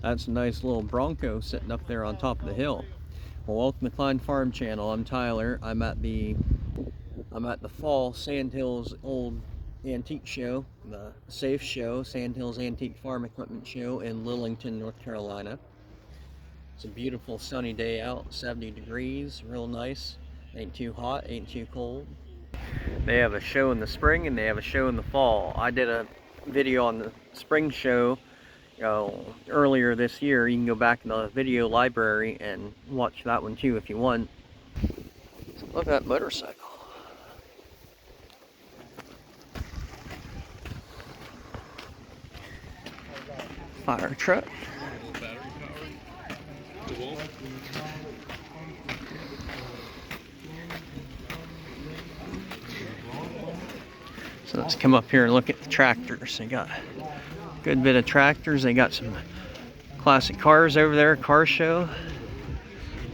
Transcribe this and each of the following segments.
That's a nice little Bronco sitting up there on top of the hill. Well, welcome to Klein Farm Channel. I'm Tyler. I'm at the fall Sandhills Old Antique Show, the Safe Show, Sandhills Antique Farm Equipment Show in Lillington, North Carolina. It's a beautiful sunny day out, 70 degrees, real nice. Ain't too hot, ain't too cold. They have a show in the spring and they have a show in the fall. I did a video on the spring show earlier this year. You can go back in the video library and watch that one too if you want. So look at that motorcycle. Fire truck. So let's come up here and look at the tractors. They got a good bit of tractors. They got some classic cars over there, car show.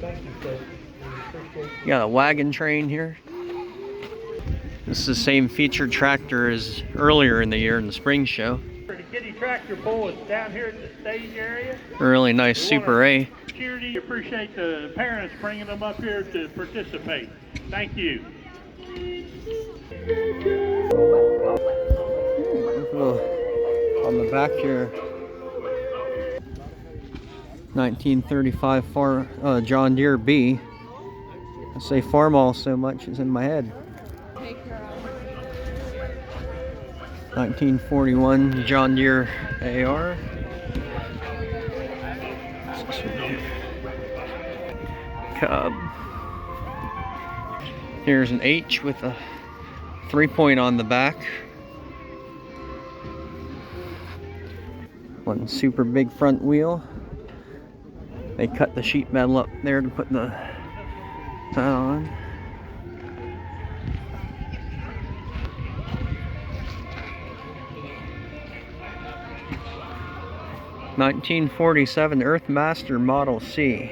You got a wagon train here. This is the same featured tractor as earlier in the year in the spring show. The Kitty Tractor Pull is down here at the stage area. A really nice Super A. Security, appreciate the parents bringing them up here to participate. Thank you. On the back here, 1935 John Deere B. I say Farmall so much it's in my head. 1941 John Deere AR. Cub. Here's an H with a 3-point on the back. One super big front wheel. They cut the sheet metal up there to put that on. '47 Earthmaster Model C.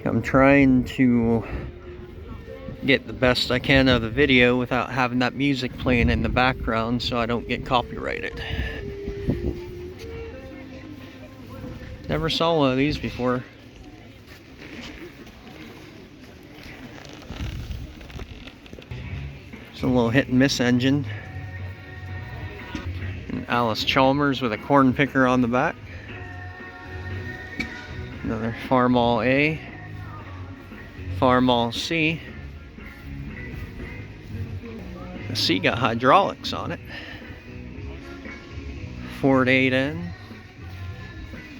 I'm trying to get the best I can of the video without having that music playing in the background so I don't get copyrighted. Never saw one of these before. It's a little hit and miss engine. And Alice Chalmers with a corn picker on the back. Another Farmall A. Farmall C. The C got hydraulics on it. Ford 8N.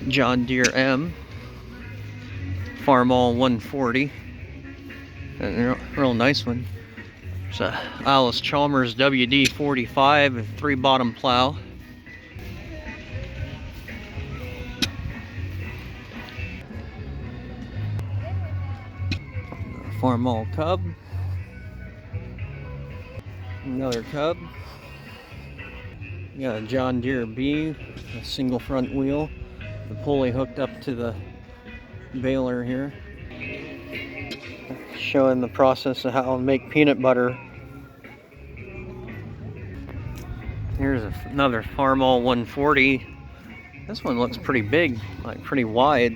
John Deere M. Farmall 140. And a real nice one. There's a Alice Chalmers WD 45 with 3-bottom plow. Farmall Cub. Another Cub. You got a John Deere B, a single front wheel. The pulley hooked up to the baler here. Showing the process of how to make peanut butter. Here's another Farmall 140. This one looks pretty big, like pretty wide.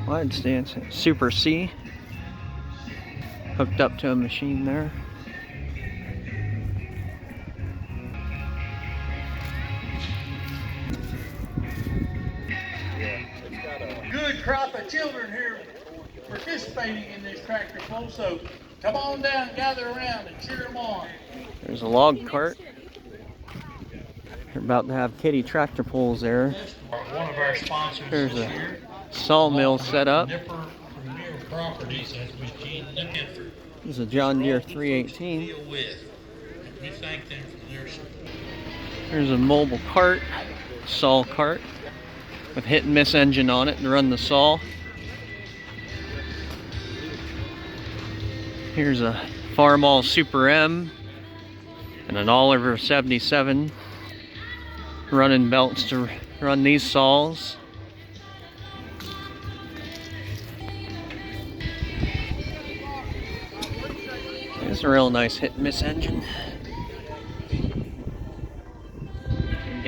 Wide stance. Super C. Hooked up to a machine there. Good crop of children here participating in this tractor pull, so come on down, gather around and cheer them on. There's a log cart. They're about to have Kitty tractor pulls there. One of our sponsors. There's a sawmill set up. This is a John Deere 318. There's a mobile cart, saw cart, with hit and miss engine on it to run the saw. Here's a Farmall Super M and an Oliver 77 running belts to run these saws. It's a real nice hit and miss engine.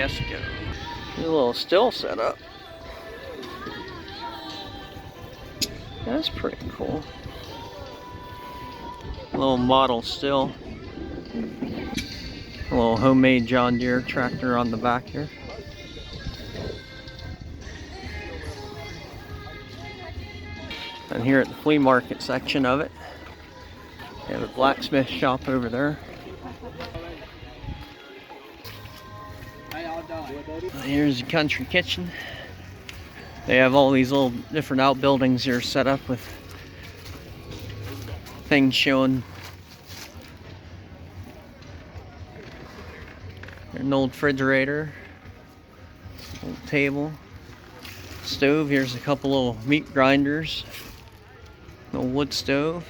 Fiasco. A little still setup. That's pretty cool. A little model still. A little homemade John Deere tractor on the back here. And here at the flea market section of it, they have a blacksmith shop over there. Here's the country kitchen. They have all these little different outbuildings here set up with things showing. An old refrigerator, old table, stove. Here's a couple little meat grinders, an old wood stove.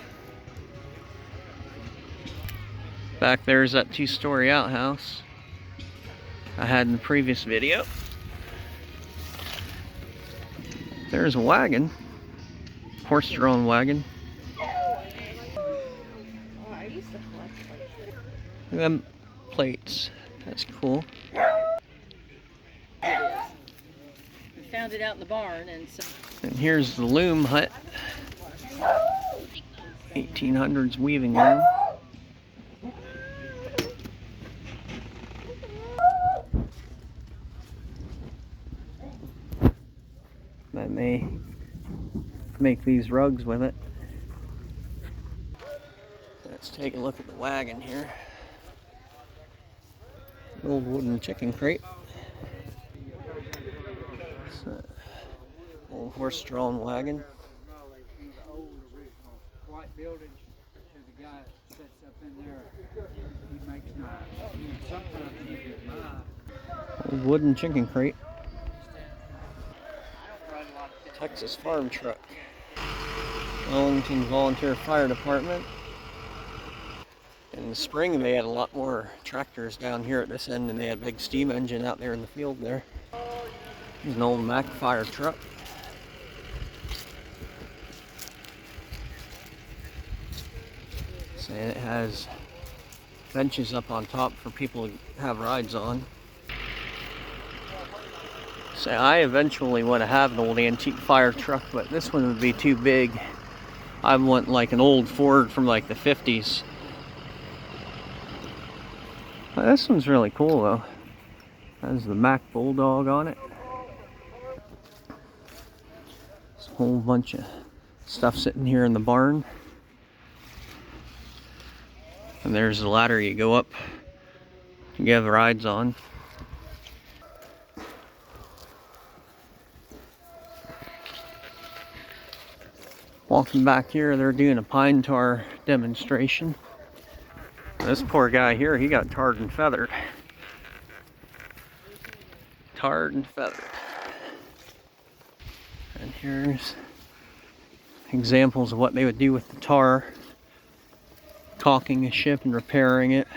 Back there's that 2-story outhouse I had in the previous video. There's a wagon, horse-drawn wagon. Look at them plates. That's cool. We found it out in the barn, and so. And here's the loom hut. 1800s weaving loom. Then they make these rugs with it. Let's take a look at the wagon here. Old wooden chicken crate. Old horse-drawn wagon. White building, the guy sets up in there. He makes knives. Sometimes he gets knives. Old wooden chicken crate. Texas farm truck. Wellington Volunteer Fire Department. In the spring they had a lot more tractors down here at this end, and they had a big steam engine out there in the field there. There's an old Mack fire truck. So it has benches up on top for people to have rides on. So I eventually want to have an old antique fire truck, but this one would be too big. I want like an old Ford from like the 50s. This one's really cool though. Has the Mack Bulldog on it. There's a whole bunch of stuff sitting here in the barn. And there's the ladder you go up to give rides on. Walking back here, they're doing a pine tar demonstration. This poor guy here, he got tarred and feathered. Tarred and feathered. And here's examples of what they would do with the tar. Caulking a ship and repairing it.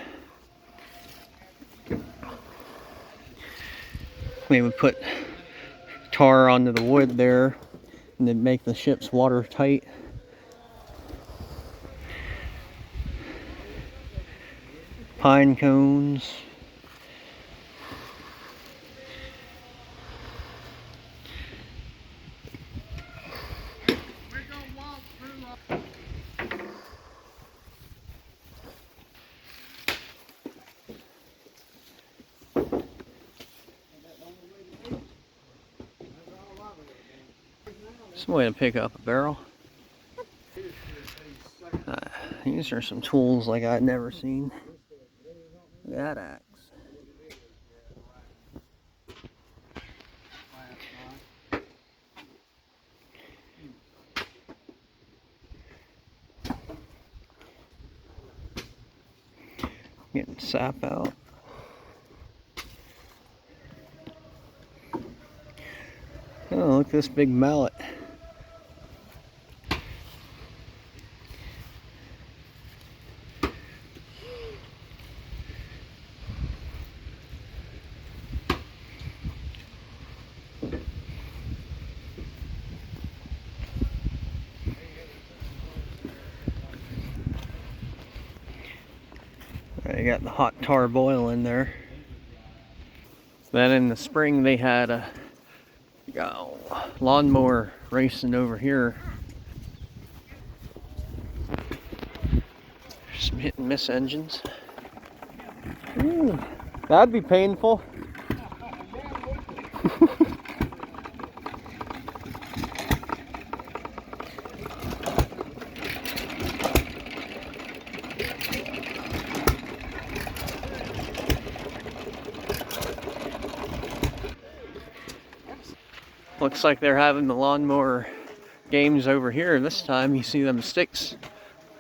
They would put tar onto the wood there and then make the ships watertight. Pine cones. Some way to pick up a barrel. These are some tools like I'd never seen. Look at that axe. Getting sap out. Oh, look at this big mallet. You got the hot tar boiling there. Then in the spring they had a lawnmower racing over here. Some hit and miss engines. Ooh, that'd be painful. Looks like they're having the lawnmower games over here. This time you see them sticks,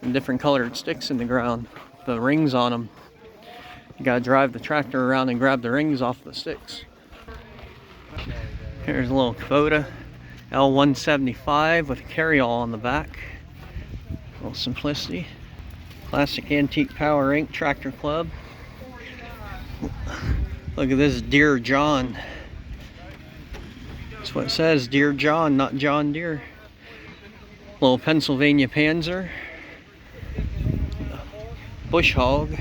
and different colored sticks in the ground, the rings on them. You gotta drive the tractor around and grab the rings off the sticks. Here's a little Kubota L175 with a carryall on the back. A little simplicity. Classic Antique Power Inc. Tractor Club. Look at this Dear John. That's what it says, Dear John, not John Deere. Little Pennsylvania Panzer. Bush Hog.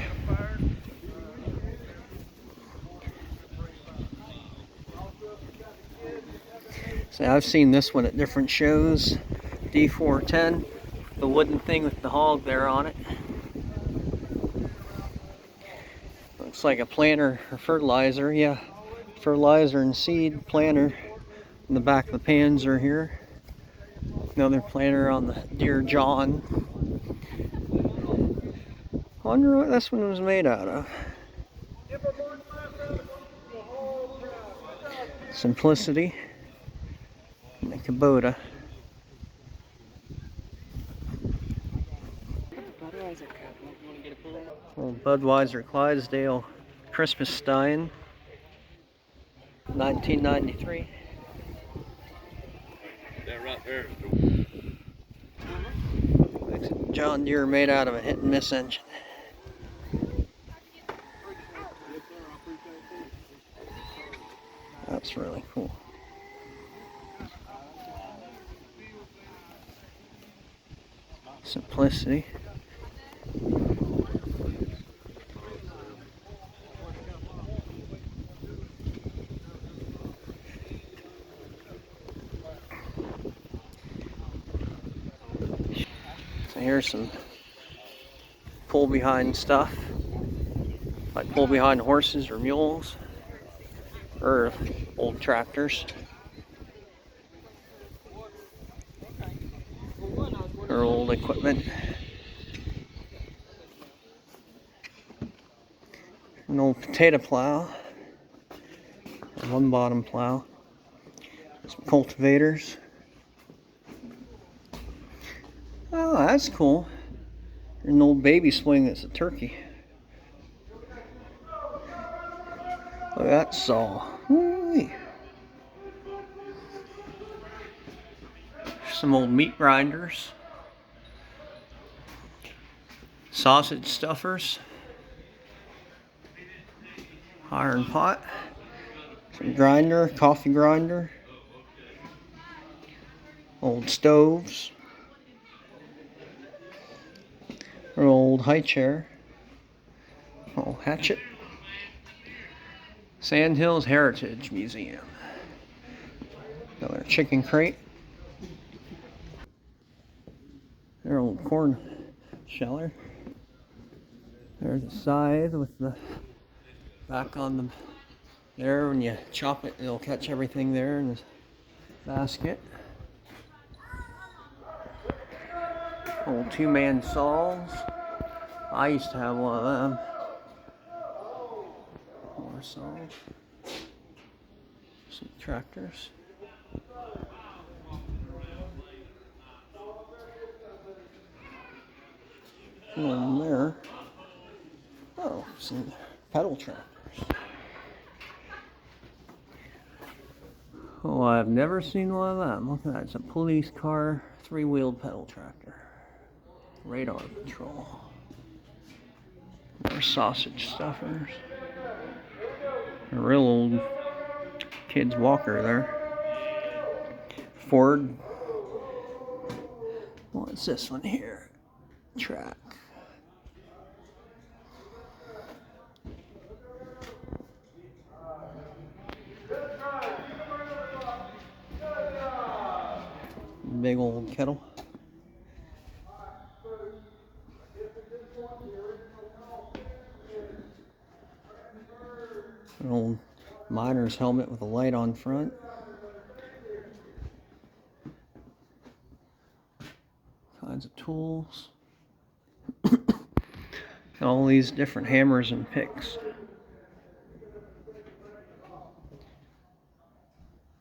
So I've seen this one at different shows. D410, the wooden thing with the hog there on it. Looks like a planter or fertilizer, yeah. Fertilizer and seed planter. In the back of the Panzer here. Another planter on the Dear John. Wonder what this one was made out of. Simplicity. And the Kubota. Old Budweiser Clydesdale Christmas Stein. 1993. That right there. John Deere made out of a hit and miss engine. That's really cool. Simplicity. So here's some pull behind stuff, like pull behind horses or mules, or old tractors, or old equipment. An old potato plow, one bottom plow, some cultivators. Oh, that's cool. An old baby swing that's a turkey. Look at that saw. Woo-wee. Some old meat grinders. Sausage stuffers. Iron pot. Some grinder, coffee grinder. Old stoves. Or old high chair. Old hatchet. Sandhills Heritage Museum. Another chicken crate. Their old corn sheller. There's a scythe with the back on the there. When you chop it, it'll catch everything there in the basket. Old two-man saws. I used to have one of them. More saws. Some tractors. One there. Oh, some pedal tractors. Oh, I've never seen one of them. Look at that. It's a police car, three-wheeled pedal tractor. Radar patrol. More sausage stuffers. A real old kid's walker there. Ford. What's this one here? Track. kettle. An old miner's helmet with a light on front. Kinds of tools. And all these different hammers and picks.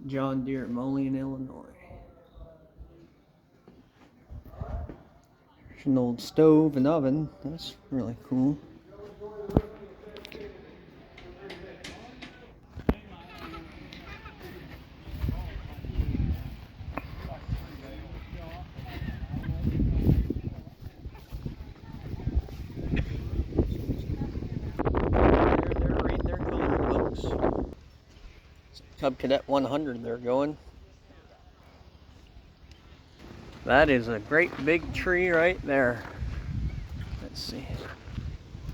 John Deere, Moline, Illinois. There's an old stove and oven. That's really cool. They're reading their coloring books. Cub Cadet 100 they're going. That is a great big tree right there. Let's see.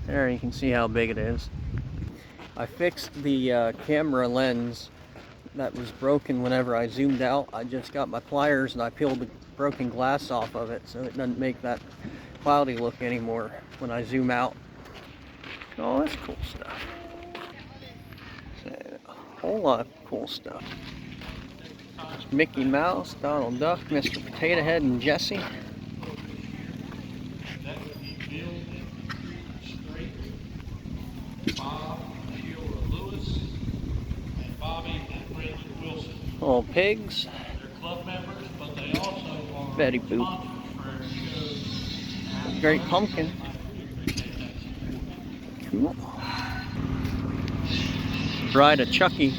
There you can see how big it is. I fixed the camera lens that was broken whenever I zoomed out. I just got my pliers and I peeled the broken glass off of it so it doesn't make that cloudy look anymore when I zoom out. Oh, that's cool stuff. A whole lot of cool stuff. There's Mickey Mouse, Donald Duck, Mr. Potato Head, and Jessie. That would be Bill Straight, Bob and Sheila Lewis, and Bobby and Brenda Wilson. Little pigs. They're club members, but they also are Betty Boop. sponsors for our show. Great pumpkin. Cool. Ride a Chucky.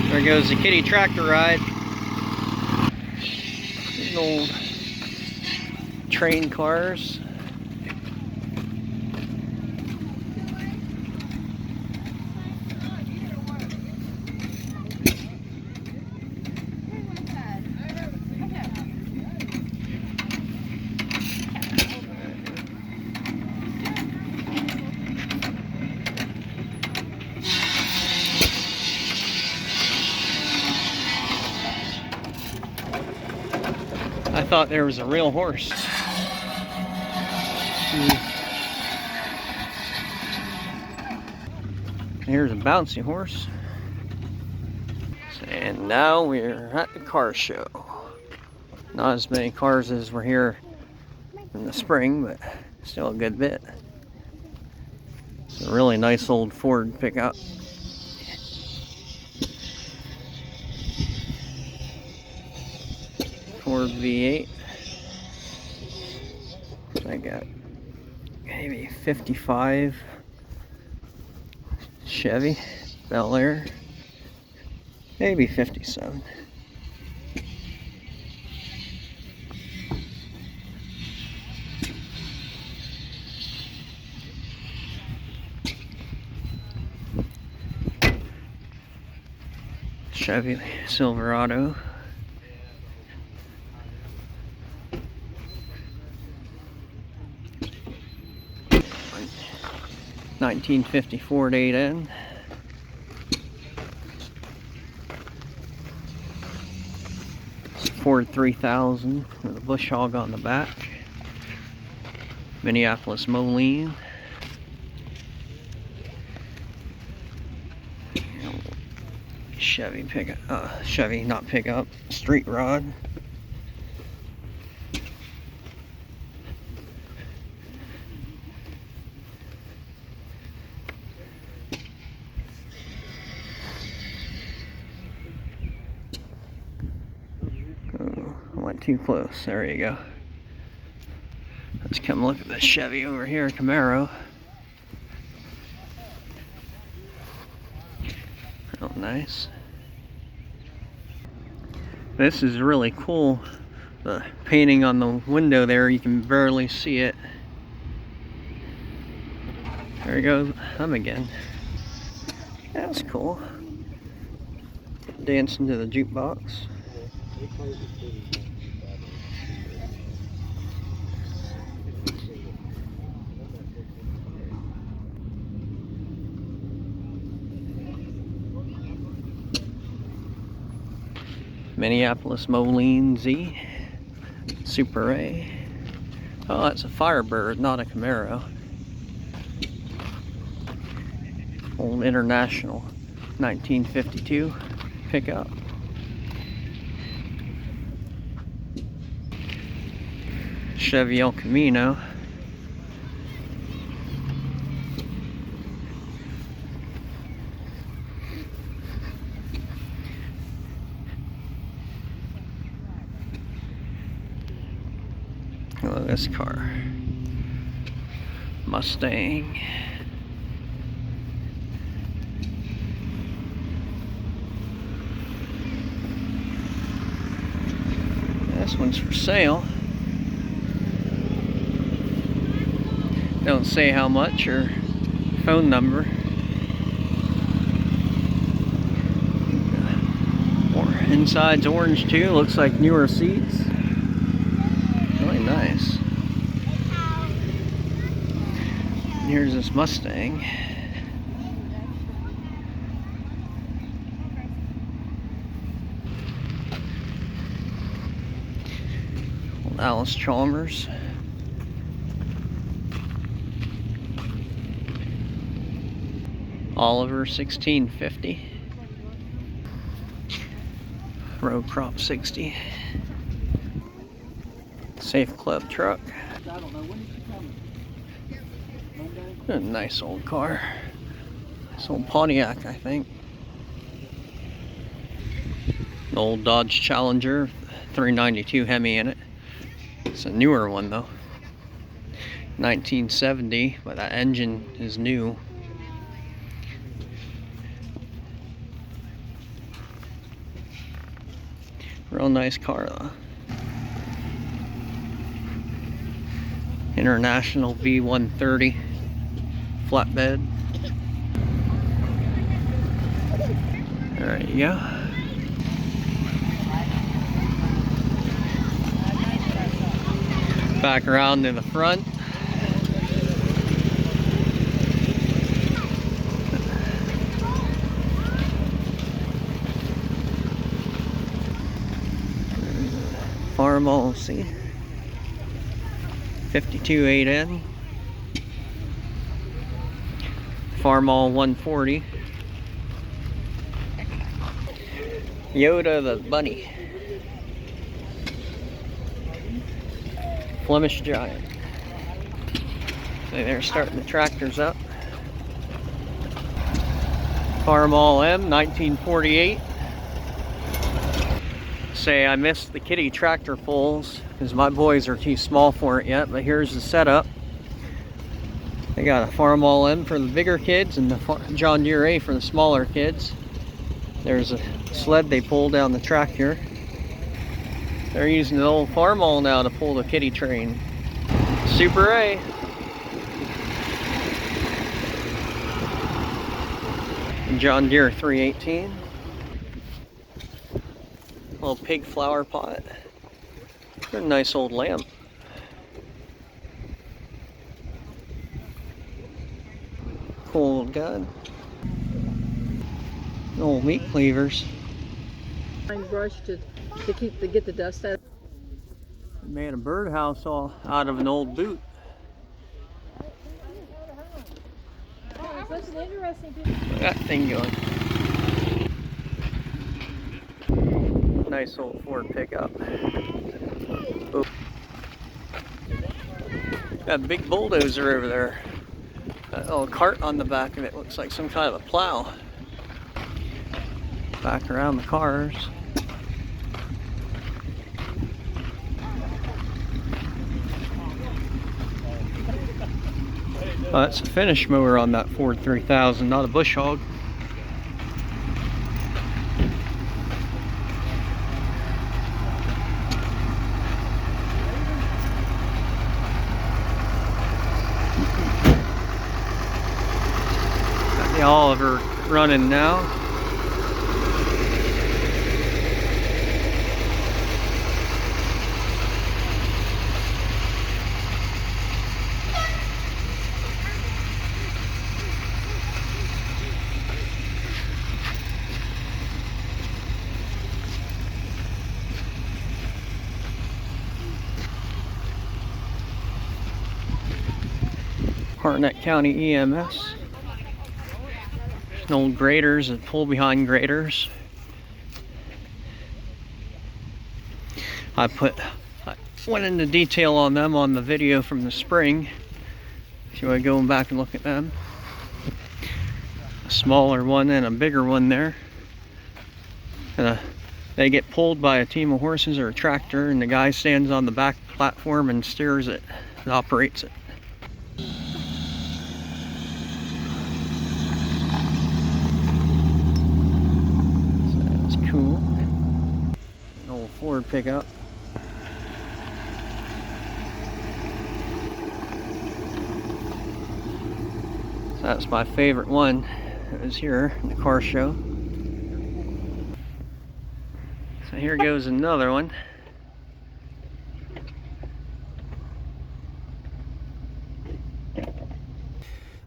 There goes the kitty tractor ride. These old train cars. I thought there was a real horse. Here's a bouncy horse. And now we're at the car show. Not as many cars as were here in the spring, but still a good bit. It's a really nice old Ford pickup. Ford V8. I got maybe 55 Chevy Bel Air, maybe 57. Chevy Silverado. 1954 8N. Ford 3000 with a bush hog on the back. Minneapolis Moline. Chevy pickup, Chevy not pickup, street rod. I went too close. There you go. Let's come look at this Chevy over here, Camaro. Oh, nice. This is really cool. The painting on the window there, you can barely see it. There he goes, him again. That's cool. Dancing to the jukebox. Minneapolis Moline Z. Super A. Oh, that's a Firebird, not a Camaro. Old International 1952 pickup. Chevy El Camino. Oh, this car. Mustang. This one's for sale. Don't say how much or phone number. Inside's orange too. Looks like newer seats. Really nice. And here's this Mustang. Old Alice Chalmers. Oliver 1650. Row Crop 60. Safe Club truck. A nice old car. This old Pontiac, I think. An old Dodge Challenger, 392 Hemi in it. It's a newer one though. 1970, but that engine is new. Real nice car though. International V130 flatbed. There you go. Back around to the front. Farmall, see, 52 8N, Farmall 140, Yoda the bunny, Flemish Giant. So they're starting the tractors up. Farmall M 1948. Say I missed the kitty tractor pulls because my boys are too small for it yet, but here's the setup. They got a Farmall M for the bigger kids and the John Deere A for the smaller kids. There's a sled they pull down the track here. They're using the old Farmall now to pull the kitty train. Super A. And John Deere 318. Little pig flower pot. A nice old lamp. Cool old gun. Old meat cleavers. Brush to get the dust out. Made a birdhouse all out of an old boot. Oh, such an interesting Look at that thing going. Nice old Ford pickup. Oh. Got a big bulldozer over there. Got a little cart on the back of it. Looks like some kind of a plow. Back around the cars. Oh, that's a finish mower on that Ford 3000, not a bush hog. Got the Oliver running now. Harnett County EMS. An old graders and pull behind graders. I went into detail on them on the video from the spring. If you want to go back and look at them. A smaller one and a bigger one there. And they get pulled by a team of horses or a tractor, and the guy stands on the back platform and steers it and operates it. So that's cool. An old Ford pickup. So that's my favorite one. It was here in the car show. So here goes another one.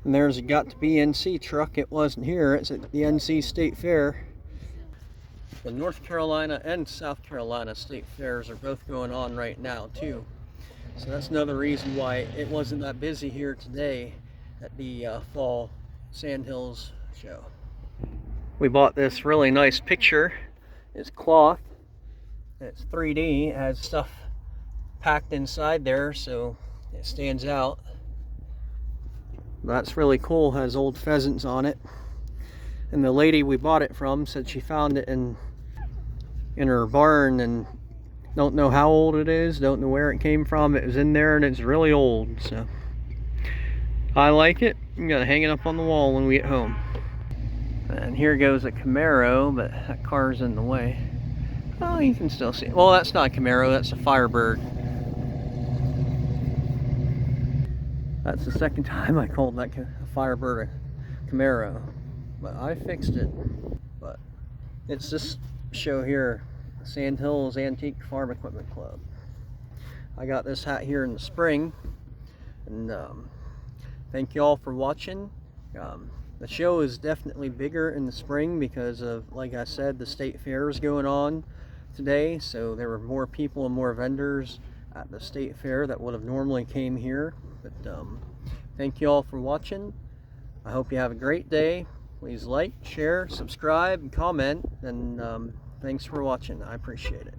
And there's a got to be NC truck. It wasn't here. It's at the NC State Fair. The North Carolina and South Carolina State Fairs are both going on right now too. So that's another reason why it wasn't that busy here today at the fall Sandhills show. We bought this really nice picture. It's cloth. It's 3D. It has stuff packed inside there so it stands out. That's really cool. It has old pheasants on it. And the lady we bought it from said she found it in her barn and don't know how old it is, don't know where it came from. It was in there and it's really old. So I like it. I'm gonna hang it up on the wall when we get home. And here goes a Camaro, but that car's in the way. Oh, you can still see it. Well, that's not a Camaro, that's a Firebird. That's the second time I called that Firebird a Camaro. But I fixed it. But it's this show here, Sandhills Antique Farm Equipment Club. I got this hat here in the spring. And thank you all for watching. The show is definitely bigger in the spring because of, like I said, the state fair is going on today, so there were more people and more vendors at the state fair that would have normally came here. But thank you all for watching. I hope you have a great day. Please like, share, subscribe, and comment, and thanks for watching. I appreciate it.